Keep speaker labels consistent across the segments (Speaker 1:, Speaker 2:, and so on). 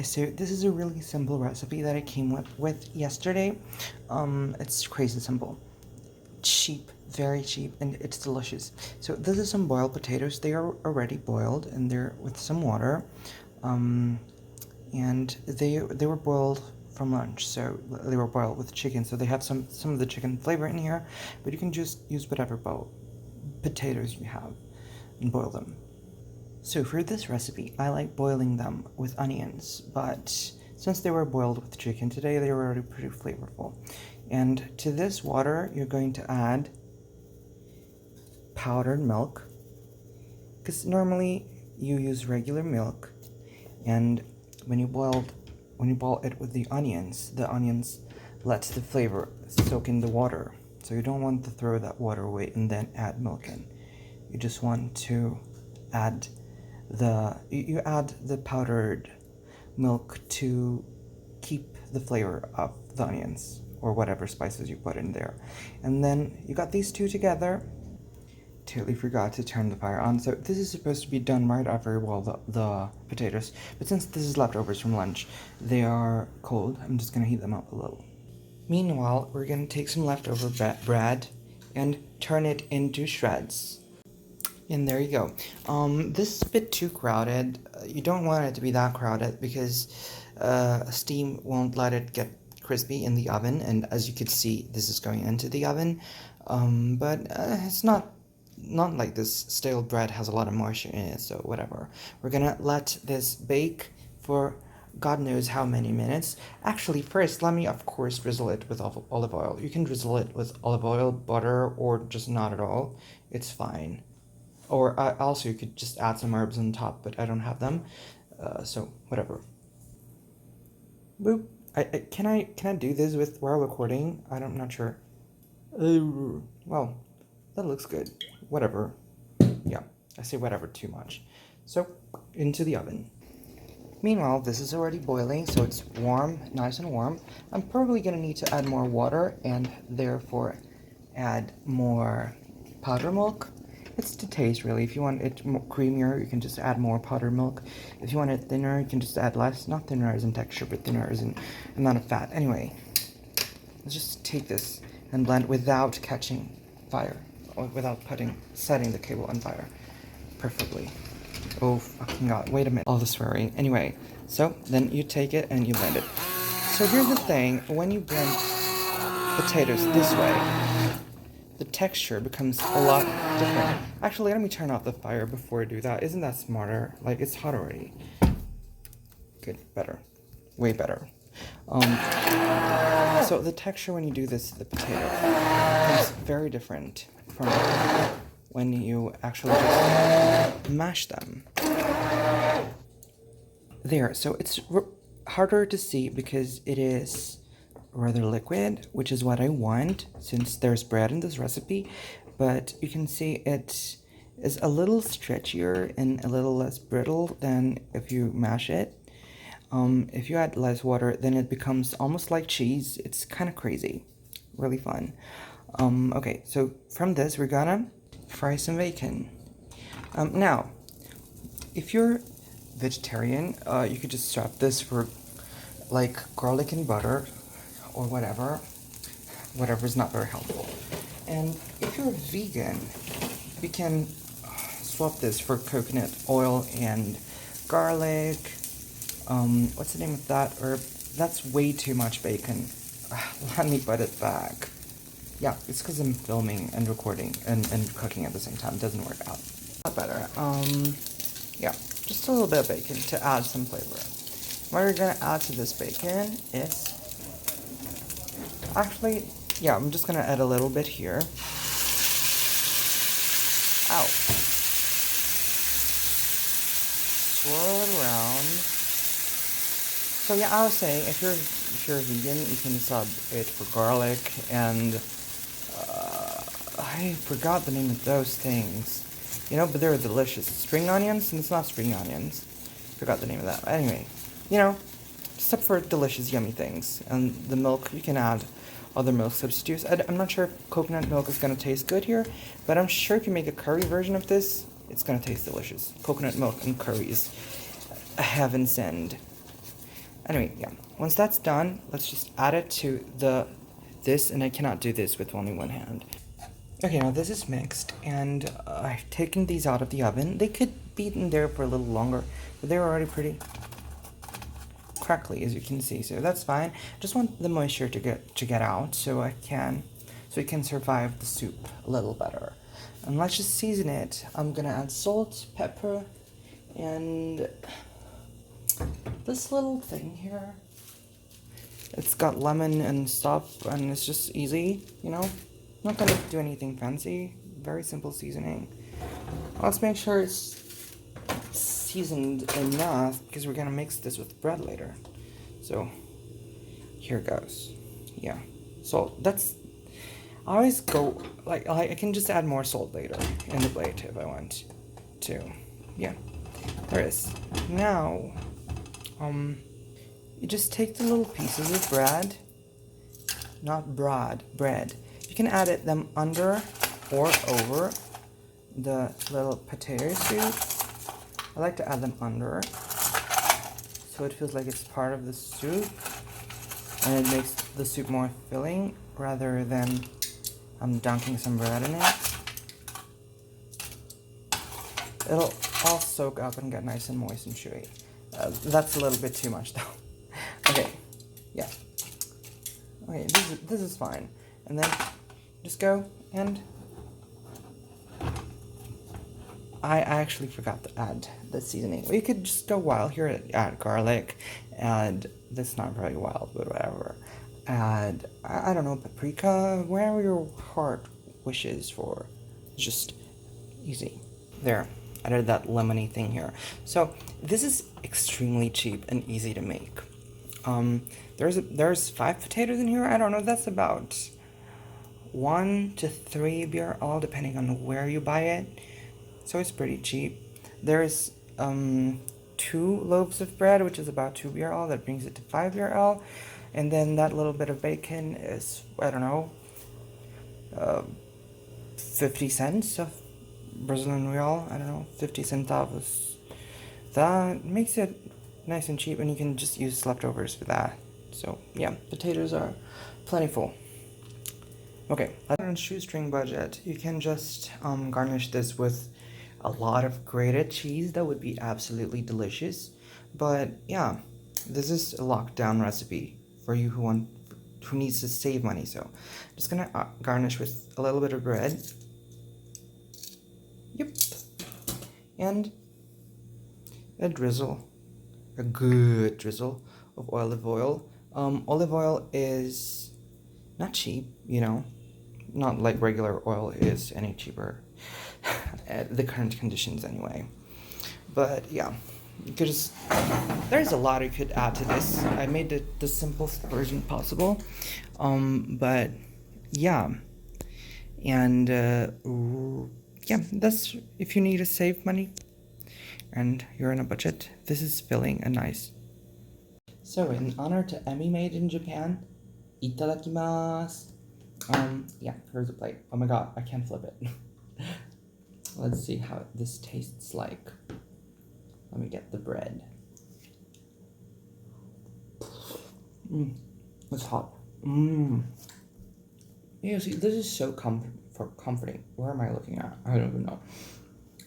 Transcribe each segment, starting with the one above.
Speaker 1: So this is a really simple recipe that I came up with yesterday. It's crazy simple, cheap, very cheap, and it's delicious. So this is some boiled potatoes. They are already boiled and they're with some water, and they were boiled from lunch. So they were boiled with chicken. So they have some of the chicken flavor in here, but you can just use whatever potatoes you have and boil them. So for this recipe, I like boiling them with onions, but since they were boiled with chicken today, they were already pretty flavorful. And to this water, you're going to add powdered milk, because normally you use regular milk, and when you boil it with the onions lets the flavor soak in the water. So you don't want to throw that water away and then add milk in. You just want to add you add the powdered milk to keep the flavor of the onions or whatever spices you put in there. And then you got these two together. Totally forgot to turn the fire on. So this is supposed to be done right after you boil the potatoes, but since this is leftovers from lunch, they are cold. I'm just gonna heat them up a little. Meanwhile, we're gonna take some leftover bread and turn it into shreds. And there you go. This is a bit too crowded. You don't want it to be that crowded because steam won't let it get crispy in the oven. And as you can see, this is going into the oven. But it's not like this stale bread has a lot of moisture in it, so whatever. We're gonna let this bake for God knows how many minutes. Actually, first, let me, of course, drizzle it with olive oil. You can drizzle it with olive oil, butter, or just not at all. It's fine. Or also you could just add some herbs on top, but I don't have them, so whatever. Boop. Can I do this while recording? I'm not sure. Well, that looks good. Whatever. Yeah, I say whatever too much. So into the oven. Meanwhile, this is already boiling, so it's warm, nice and warm. I'm probably gonna need to add more water and therefore add more powder milk. It's to taste, really. If you want it creamier, you can just add more powdered milk. If you want it thinner, you can just add less. Not thinner as in texture, but thinner as in amount of fat. Anyway, let's just take this and blend without catching fire, or without setting the cable on fire, preferably. Oh, fucking God, wait a minute. All the swearing. Anyway, so then you take it and you blend it. So here's the thing, when you blend potatoes this way, the texture becomes a lot different. Actually, let me turn off the fire before I do that. Isn't that smarter? Like, it's hot already. Good, better. Way better. So the texture when you do this to the potato is very different from when you actually just mash them. There, so it's harder to see because it is rather liquid, which is what I want since there's bread in this recipe, but you can see it is a little stretchier and a little less brittle than if you mash it. If you add less water, then it becomes almost like cheese. It's kind of crazy, really fun. Okay, so from this we're gonna fry some bacon. Now, if you're vegetarian, you could just swap this for like garlic and butter, or whatever's not very helpful. And if you're vegan, you can swap this for coconut oil and garlic. What's the name of that herb? That's way too much bacon. Let me put it back. Yeah, it's because I'm filming and recording and cooking at the same time. It doesn't work out. Not better. Yeah, just a little bit of bacon to add some flavor. What we're gonna add to this bacon is actually, yeah, I'm just gonna add a little bit here. Ow. Swirl it around. So yeah, I was saying, if you're vegan, you can sub it for garlic and I forgot the name of those things. You know, but they're delicious. Spring onions, and it's not spring onions. Forgot the name of that. Anyway, you know, sub for delicious, yummy things. And the milk, you can add other milk substitutes. I'm not sure if coconut milk is going to taste good here, but I'm sure if you make a curry version of this, it's going to taste delicious. Coconut milk and curries. Heaven send. Anyway, yeah. Once that's done, let's just add it to this, and I cannot do this with only one hand. Okay, now this is mixed, and I've taken these out of the oven. They could be in there for a little longer, but they're already pretty crackly, as you can see, so that's fine. Just want the moisture to get out, so it can survive the soup a little better. And let's just season it. I'm gonna add salt, pepper, and this little thing here. It's got lemon and stuff, and it's just easy, you know? Not gonna do anything fancy. Very simple seasoning. Let's make sure it's seasoned enough, because we're gonna mix this with bread later. So, here goes. Yeah. Salt. That's... I always go... like, I can just add more salt later in the plate if I want to. Yeah. There it is. Now... you just take the little pieces of bread, not bread. You can add them under or over the little potato soup. I like to add them under, so it feels like it's part of the soup, and it makes the soup more filling rather than dunking some bread in it. It'll all soak up and get nice and moist and chewy. That's a little bit too much though. Okay, yeah. Okay, this is fine. And then just go and... I actually forgot to add the seasoning. Well, you could just go wild here, add garlic, add... that's not very wild, but whatever. Add, I don't know, paprika, wherever your heart wishes for. It's just easy. There, added that lemony thing here. So, this is extremely cheap and easy to make. There's 5 potatoes in here. I don't know, that's about 1 to 3 BRL, depending on where you buy it. So it's pretty cheap. There's 2 loaves of bread, which is about 2 BRL. That brings it to 5 BRL. And then that little bit of bacon is, I don't know, 50 cents of Brazilian real. I don't know, 50 centavos. That makes it nice and cheap, and you can just use leftovers for that. So yeah, potatoes are plentiful. Okay, on a shoestring budget, you can just garnish this with a lot of grated cheese. That would be absolutely delicious. But yeah, this is a lockdown recipe for you who needs to save money. So I'm just gonna garnish with a little bit of bread. Yep, and a good drizzle of olive oil. Olive oil is not cheap, you know, not like regular oil is any cheaper at the current conditions anyway. But yeah, you could just, there's a lot you could add to this. I made it the simplest version possible. But yeah, and yeah, that's if you need to save money and you're on a budget, this is filling and nice. So in honor to Emmy Made in Japan, itadakimasu. Yeah, here's a plate. Oh my god, I can't flip it. Let's see how this tastes like. Let me get the bread. It's hot. Yeah, see, this is so comforting. Where am I looking at? I don't even know.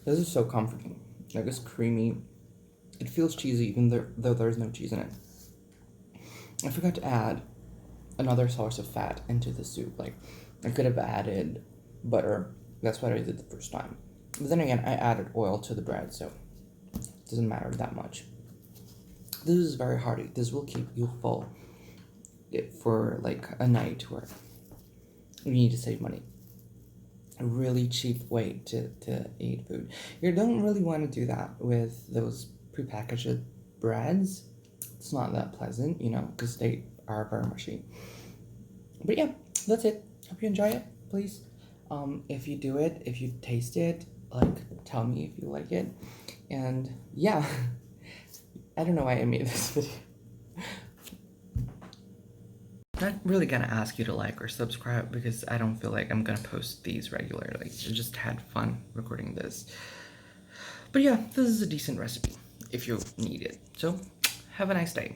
Speaker 1: This is so comforting. Like, it's creamy. It feels cheesy even though there's no cheese in it. I forgot to add another source of fat into the soup. Like, I could have added butter. That's what I did the first time. But then again, I added oil to the bread, so it doesn't matter that much. This is very hearty. This will keep you full for like a night where you need to save money. A really cheap way to eat food. You don't really want to do that with those prepackaged breads. It's not that pleasant, you know, because they are very mushy. But yeah, that's it. Hope you enjoy it, please. If you do it, if you taste it, like, tell me if you like it. And yeah, I don't know why I made this video. Not really gonna ask you to like or subscribe because I don't feel like I'm gonna post these regularly. I just had fun recording this. But yeah, this is a decent recipe if you need it. So, have a nice day.